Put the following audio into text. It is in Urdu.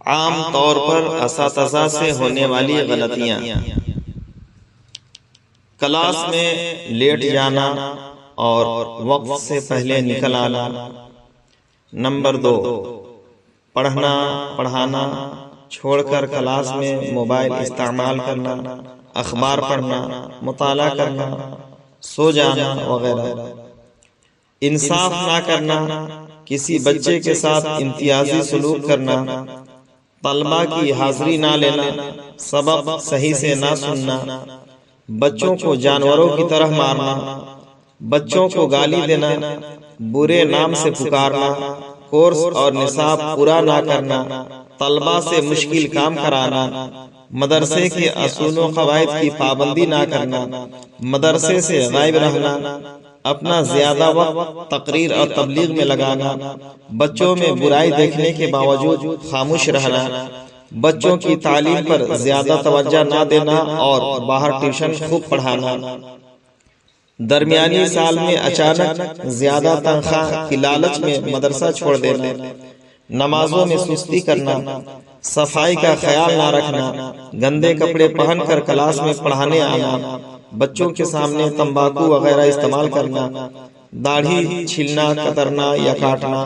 عام طور پر اساتذہ سے ہونے والی غلطیاں: کلاس میں لیٹ جانا اور وقت سے پہلے نکل آنا۔ نمبر 2، پڑھانا چھوڑ کر کلاس میں موبائل استعمال کرنا، اخبار پڑھنا، مطالعہ کرنا، سو جانا وغیرہ۔ انصاف نہ کرنا، کسی بچے کے ساتھ امتیازی سلوک کرنا، طلبہ کی حاضری نہ لینا، سبق صحیح سے نہ سننا، بچوں کو جانوروں کی طرح مارنا، بچوں کو گالی دینا، برے نام سے پکارنا، کورس اور نصاب پورا نہ کرنا، طلبہ سے مشکل کام کرانا، مدرسے کے اصول و قواعد کی پابندی نہ کرنا، مدرسے سے غائب رہنا، اپنا زیادہ وقت تقریر اور تبلیغ میں لگانا، بچوں میں برائی دیکھنے کے باوجود خاموش رہنا، بچوں کی تعلیم پر زیادہ توجہ نہ دینا اور باہر ٹیوشن خوب پڑھانا، درمیانی سال میں اچانک زیادہ تنخواہ کی لالچ میں مدرسہ چھوڑ دینا، نمازوں میں سستی کرنا، صفائی کا خیال نہ رکھنا، گندے کپڑے پہن کر کلاس میں پڑھانے آنا، بچوں کے سامنے تمباکو وغیرہ استعمال کرنا، داڑھی چھیلنا، کترنا یا کاٹنا،